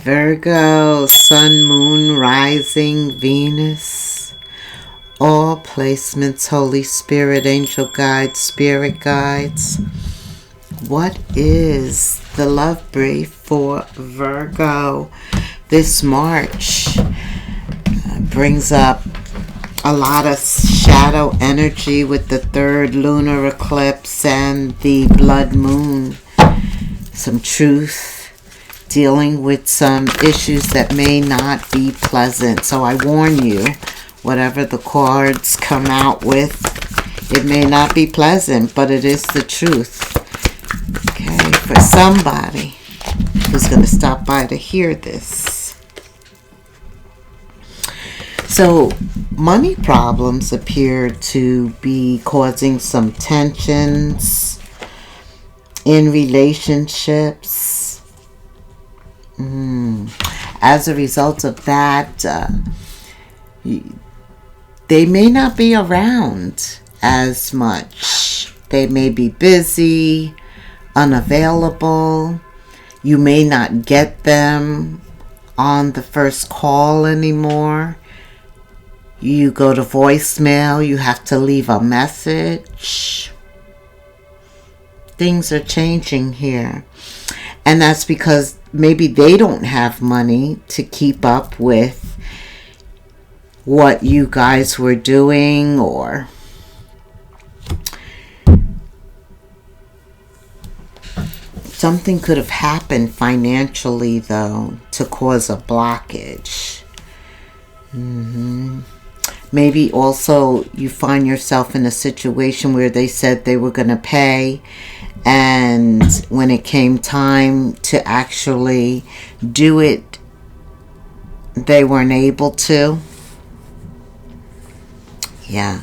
Virgo, Sun, Moon, Rising, Venus. All placements, Holy Spirit, angel guides, spirit guides. What is the love brief for Virgo this March? Brings up a lot of shadow energy with the third lunar eclipse and the blood moon. Some truth, dealing with some issues that may not be pleasant. So I warn you, whatever the cards come out with, it may not be pleasant, but it is the truth. Okay, for somebody who's going to stop by to hear this. So, money problems appear to be causing some tensions in relationships. As a result of that, they may not be around as much. They may be busy, unavailable. You may not get them on the first call anymore. You go to voicemail, you have to leave a message. Things are changing here. And that's because maybe they don't have money to keep up with what you guys were doing, or something could have happened financially, though, to cause a blockage. Maybe also you find yourself in a situation where they said they were going to pay, and when it came time to actually do it, they weren't able to. Yeah.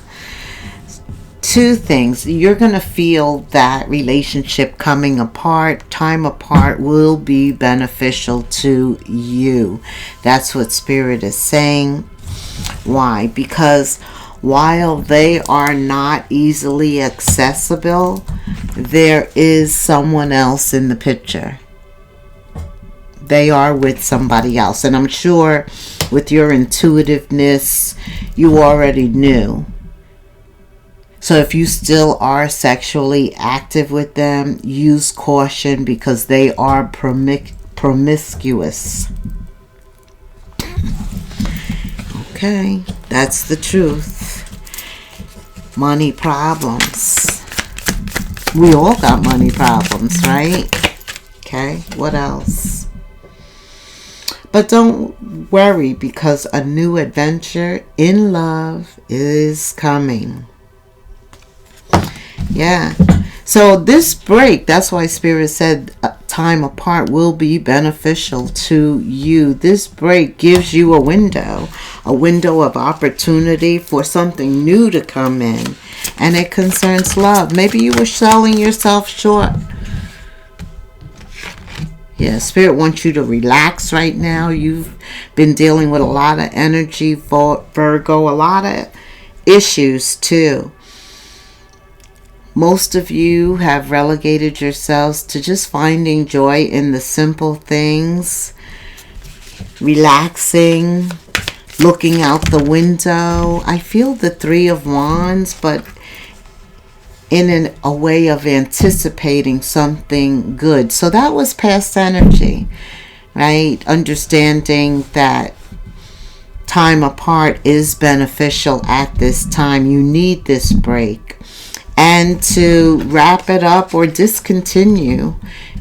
Two things. You're going to feel that relationship coming apart, time apart, will be beneficial to you. That's what Spirit is saying. Why? Because while they are not easily accessible, there is someone else in the picture. They are with somebody else. And I'm sure with your intuitiveness, you already knew. So if you still are sexually active with them, use caution, because they are promiscuous. Okay, that's the truth. Money problems. We all got money problems, right? Okay, what else? But don't worry, because a new adventure in love is coming. Yeah. So this break, that's why Spirit said time apart will be beneficial to you. This break gives you a window of opportunity for something new to come in. And it concerns love. Maybe you were selling yourself short. Yeah, Spirit wants you to relax right now. You've been dealing with a lot of energy for Virgo, a lot of issues too. Most of you have relegated yourselves to just finding joy in the simple things, relaxing, looking out the window. I feel the Three of Wands, but in a way of anticipating something good. So that was past energy, right? Understanding that time apart is beneficial at this time. You need this break. And to wrap it up or discontinue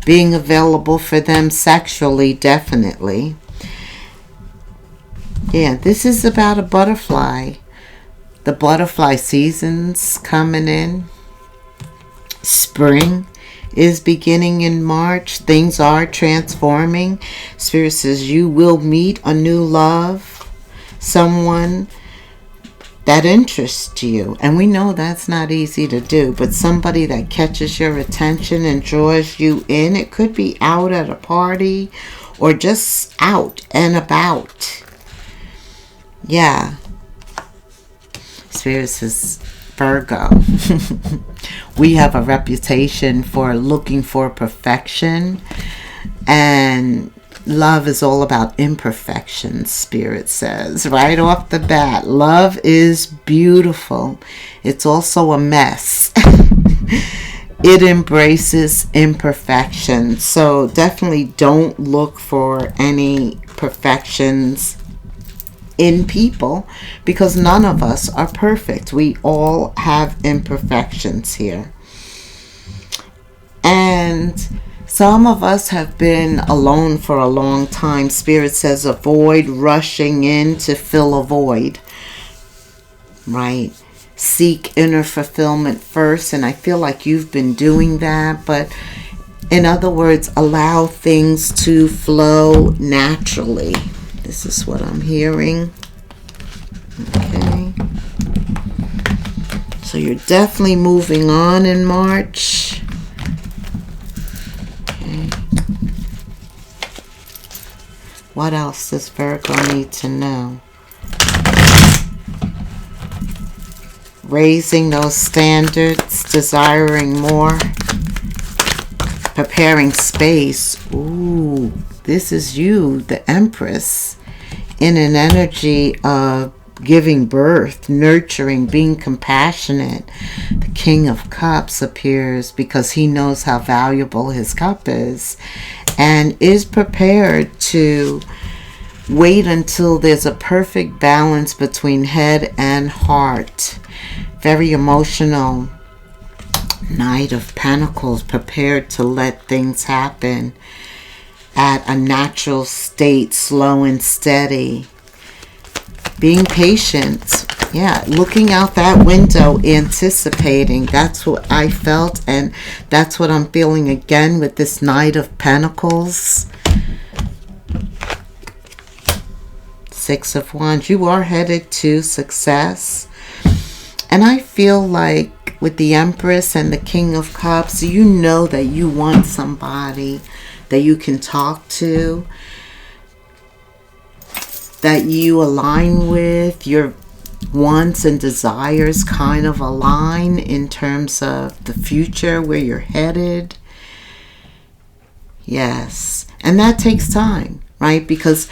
being available for them sexually, definitely. Yeah, this is about a butterfly. The butterfly season's coming in. Spring is beginning in March. Things are transforming. Spirit says you will meet a new love. Someone that interests you. And we know that's not easy to do, but somebody that catches your attention and draws you in. It could be out at a party or just out and about. Yeah. Spirit says, Virgo, we have a reputation for looking for perfection, and love is all about imperfection, Spirit says. Right off the bat, love is beautiful. It's also a mess. It embraces imperfection. So definitely don't look for any perfections in people, because none of us are perfect. We all have imperfections here. And some of us have been alone for a long time. Spirit says avoid rushing in to fill a void. Right? Seek inner fulfillment first. And I feel like you've been doing that. But in other words, allow things to flow naturally. This is what I'm hearing. Okay. So you're definitely moving on in March. Okay. What else does Virgo need to know? Raising those standards, desiring more, preparing space. Ooh, this is you, the Empress, in an energy of giving birth, nurturing, being compassionate. The King of Cups appears because he knows how valuable his cup is and is prepared to wait until there's a perfect balance between head and heart. Very emotional. Knight of Pentacles, prepared to let things happen at a natural state, slow and steady. Being patient. Yeah, looking out that window, anticipating. That's what I felt, and that's what I'm feeling again with this Knight of Pentacles. Six of Wands. You are headed to success. And I feel like with the Empress and the King of Cups, you know that you want somebody that you can talk to, that you align with, your wants and desires kind of align in terms of the future, where you're headed. Yes. And that takes time, right? Because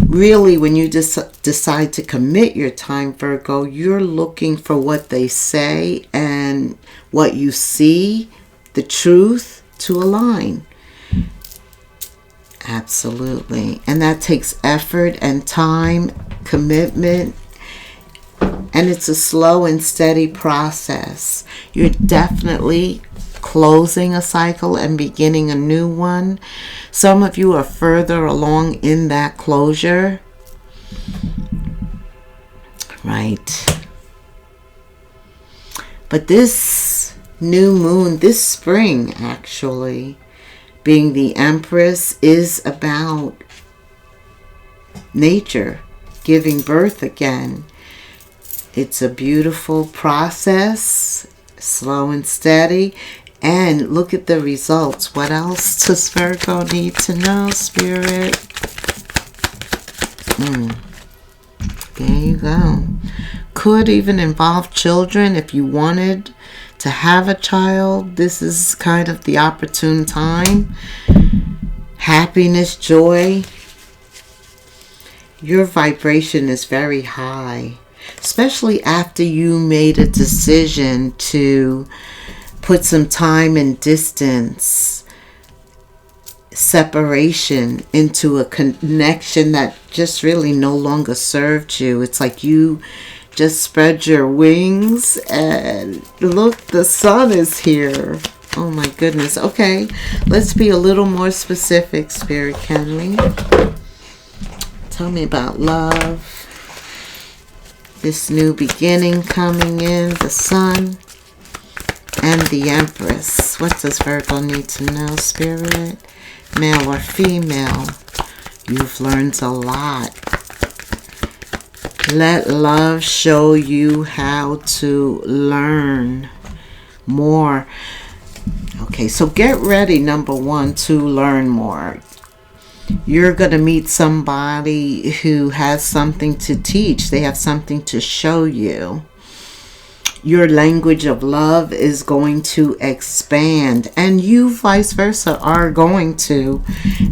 really, when you decide to commit your time, Virgo, you're looking for what they say and what you see, the truth, to align. Absolutely. And that takes effort and time, commitment, and it's a slow and steady process. You're definitely closing a cycle and beginning a new one. Some of you are further along in that closure. Right. But this new moon, this spring actually, being the Empress, is about nature giving birth again. It's a beautiful process, slow and steady. And look at the results. What else does Virgo need to know, Spirit? There you go. Could even involve children if you wanted to have a child. This is kind of the opportune time. Happiness, joy. Your vibration is very high, especially after you made a decision to put some time and distance, separation into a connection that just really no longer served you. It's like you just spread your wings and look, the sun is here. Oh my goodness. Okay, let's be a little more specific, Spirit, can we? Tell me about love. This new beginning coming in, the sun. And the Empress. What does Virgo need to know, Spirit? Male or female? You've learned a lot. Let love show you how to learn more. Okay, so get ready, number one, to learn more. You're going to meet somebody who has something to teach. They have something to show you. your language of love is going to expand, and you vice versa are going to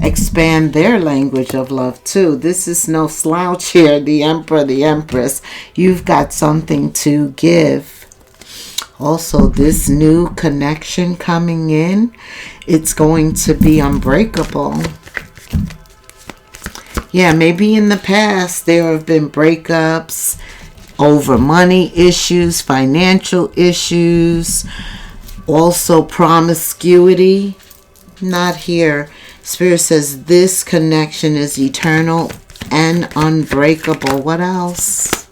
expand their language of love too. This is no slouch here, the Emperor, the Empress. You've got something to give. Also, this new connection coming in, it's going to be unbreakable. Yeah, maybe in the past there have been breakups over money issues, financial issues, also promiscuity. Not here. Spirit says this connection is eternal and unbreakable. What else?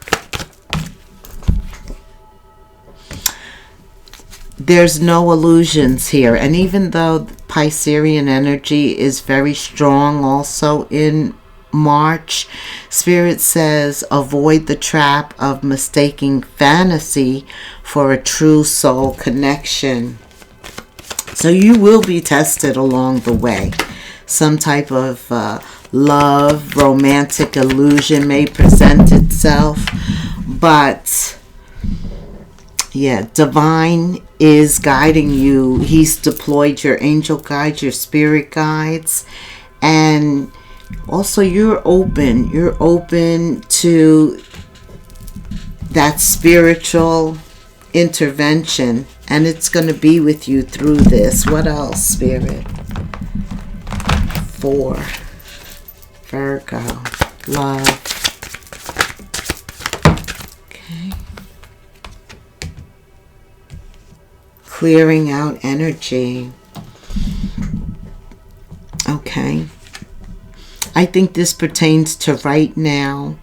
There's no illusions here. And even though Piscean energy is very strong also in March, Spirit says avoid the trap of mistaking fantasy for a true soul connection. So you will be tested along the way. Some type of love, romantic illusion may present itself. But yeah, divine is guiding you. He's deployed your angel guides, your spirit guides, and also you're open to that spiritual intervention, and it's going to be with you through this. What else, Spirit? 4, Virgo, love. Okay. Clearing out energy. Okay. I think this pertains to right now,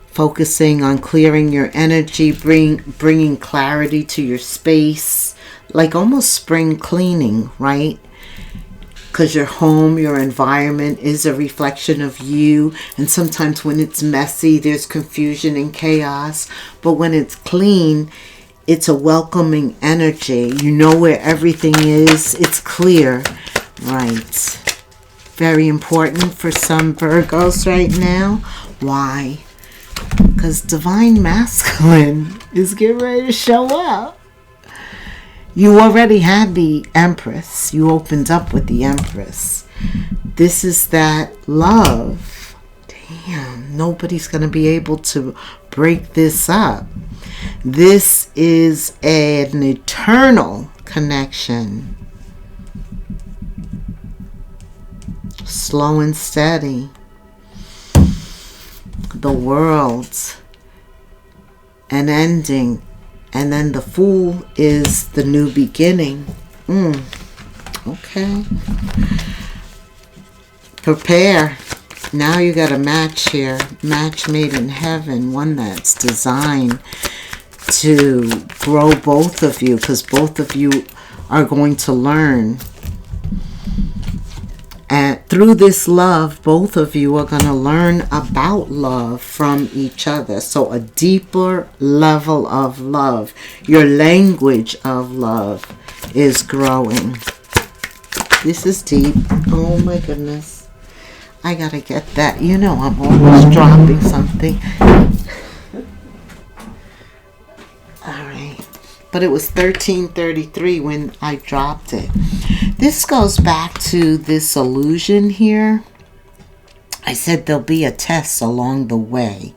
focusing on clearing your energy, bringing clarity to your space, like almost spring cleaning, right? Because your home, your environment is a reflection of you. And sometimes when it's messy, there's confusion and chaos. But when it's clean, it's a welcoming energy. You know where everything is. It's clear, right? Very important for some Virgos right now. Why? Because divine masculine is getting ready to show up. You already had the Empress. You opened up with the Empress. This is that love. Damn, nobody's going to be able to break this up. This is an eternal connection. Slow and steady. The world. An ending. And then the Fool is the new beginning. Okay. Prepare. Now you got a match here. Match made in heaven. One that's designed to grow both of you. Because both of you are going to learn. And through this love, both of you are going to learn about love from each other. So a deeper level of love. Your language of love is growing. This is deep. Oh my goodness. I got to get that. You know I'm always dropping something. Alright. But it was 1333 when I dropped it. This goes back to this illusion here. I said there'll be a test along the way.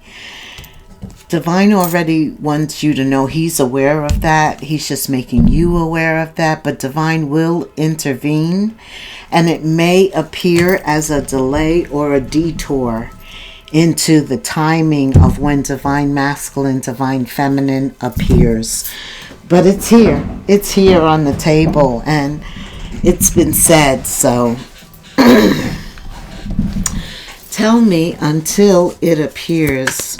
Divine already wants you to know he's aware of that. He's just making you aware of that. But Divine will intervene. And it may appear as a delay or a detour into the timing of when Divine Masculine, Divine Feminine appears. But it's here. It's here on the table. And it's been said. So tell me, until it appears,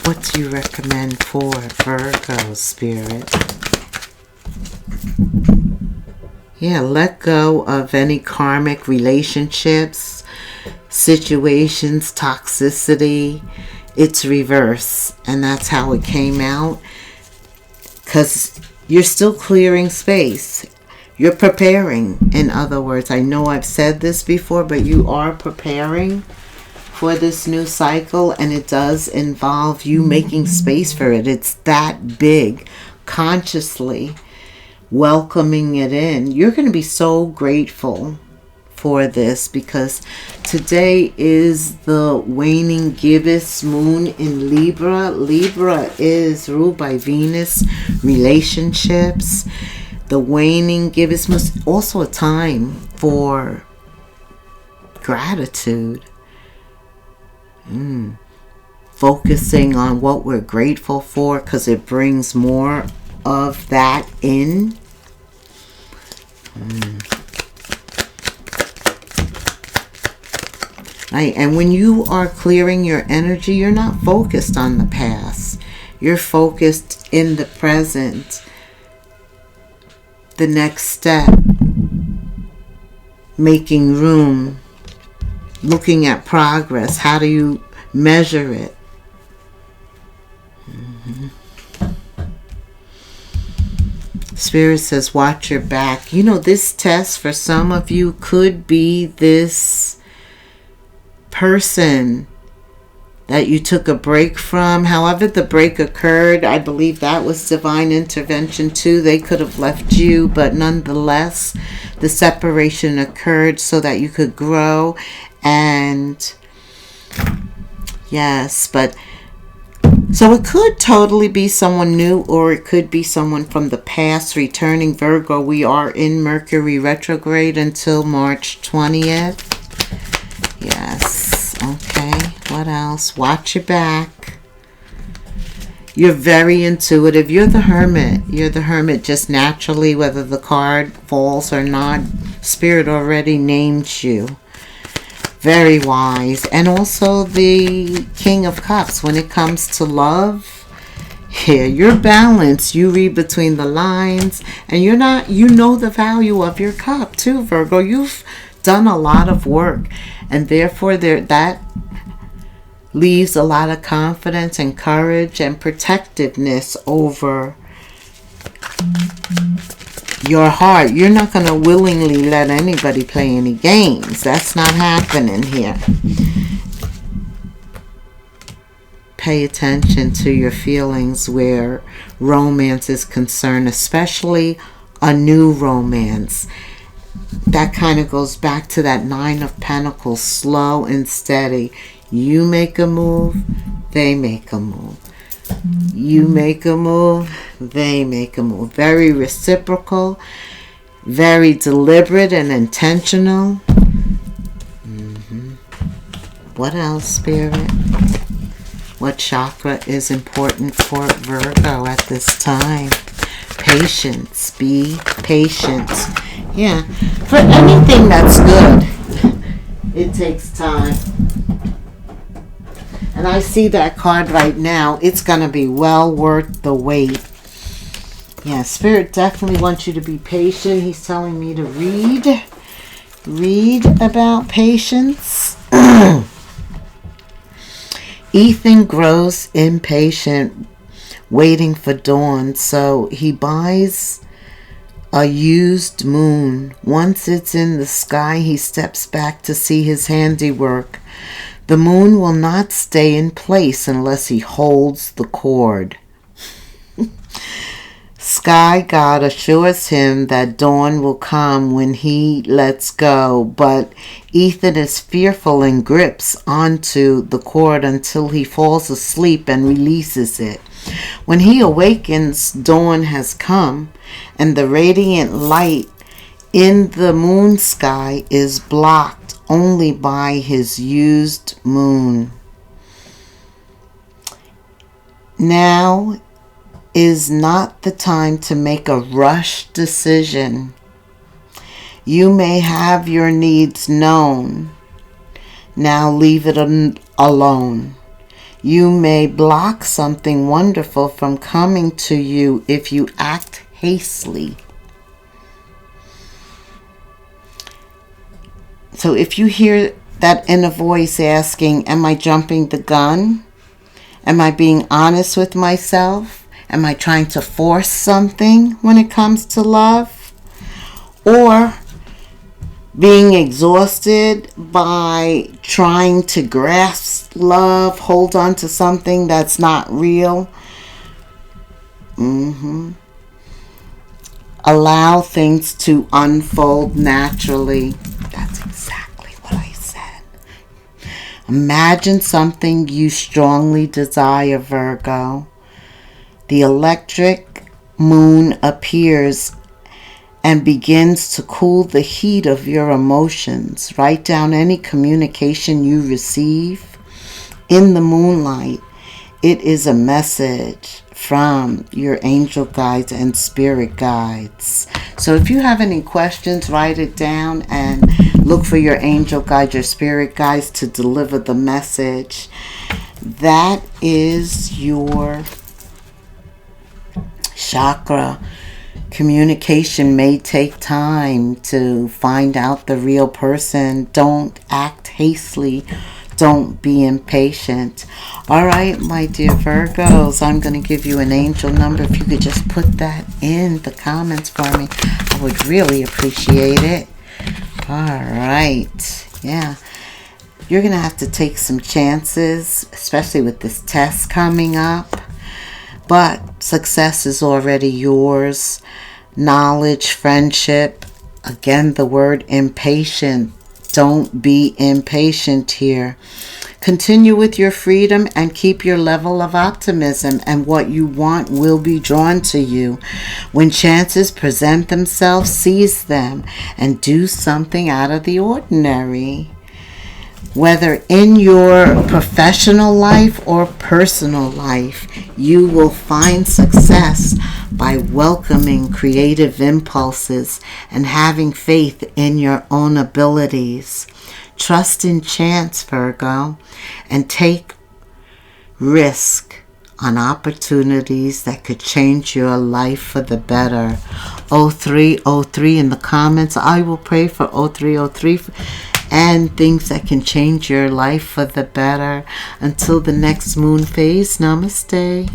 what do you recommend for Virgo, Spirit? Yeah, let go of any karmic relationships, situations, toxicity. It's reverse. And that's how it came out. Because you're still clearing space. You're preparing. In other words, I know I've said this before, but you are preparing for this new cycle, and it does involve you making space for it. It's that big. consciously welcoming it in. You're going to be so grateful for this, because today is the waning gibbous moon in Libra. Libra is ruled by Venus, relationships. The waning gibbous moon is also a time for gratitude. Focusing on what we're grateful for, because it brings more of that in. Right. And when you are clearing your energy, you're not focused on the past. You're focused in the present. The next step. Making room. Looking at progress. How do you measure it? Spirit says, watch your back. You know, this test for some of you could be this person that you took a break from. However the break occurred, I believe that was divine intervention too. They could have left you, but nonetheless, the separation occurred so that you could grow. And yes, but so it could totally be someone new, or it could be someone from the past returning. Virgo, we are in Mercury retrograde until March 20th. Yes. Okay. What else? Watch your back. You're very intuitive. You're the hermit. You're the hermit just naturally, whether the card falls or not. Spirit already named you. Very wise. And also the King of Cups. When it comes to love, here, you're balanced. You read between the lines. And you know the value of your cup too, Virgo. You've done a lot of work. And therefore, that leaves a lot of confidence and courage and protectiveness over your heart. You're not going to willingly let anybody play any games. That's not happening here. Pay attention to your feelings where romance is concerned, especially a new romance. That kind of goes back to that Nine of Pentacles, slow and steady. You make a move, they make a move. You make a move, they make a move. Very reciprocal, very deliberate and intentional. What else, Spirit? What chakra is important for Virgo at this time? Patience. Be patient. Yeah. For anything that's good, it takes time. And I see that card right now. It's going to be well worth the wait. Yeah, Spirit definitely wants you to be patient. He's telling me to read about patience. Ethan grows impatient, waiting for dawn. So he buys a used moon. Once it's in the sky, he steps back to see his handiwork. The moon will not stay in place unless he holds the cord. Sky God assures him that dawn will come when he lets go, but Ethan is fearful and grips onto the cord until he falls asleep and releases it. When he awakens, dawn has come, and the radiant light in the moon sky is blocked only by his used moon. Now is not the time to make a rush decision. You may have your needs known. Now leave it alone. You may block something wonderful from coming to you if you act hastily. So if you hear that inner voice asking, am I jumping the gun? Am I being honest with myself? Am I trying to force something when it comes to love? Or being exhausted by trying to grasp love, hold on to something that's not real? Allow things to unfold naturally. That's exactly what I said. Imagine something you strongly desire, Virgo. The electric moon appears and begins to cool the heat of your emotions. Write down any communication you receive in the moonlight. It is a message from your angel guides and spirit guides. So if you have any questions, write it down and look for your angel guides, your spirit guides to deliver the message. That is your chakra. Communication may take time to find out the real person. Don't act hastily. Don't be impatient. All right, my dear Virgos, I'm going to give you an angel number. If you could just put that in the comments for me, I would really appreciate it. All right. Yeah. You're going to have to take some chances, especially with this test coming up. But success is already yours. Knowledge, friendship. Again, the word impatient. Don't be impatient here. Continue with your freedom and keep your level of optimism, and what you want will be drawn to you. When chances present themselves, seize them and do something out of the ordinary. Whether in your professional life or personal life, you will find success by welcoming creative impulses and having faith in your own abilities. Trust in chance, Virgo, and take risk on opportunities that could change your life for the better. 0303 in the comments. I will pray for 0303 and things that can change your life for the better. Until the next moon phase, namaste.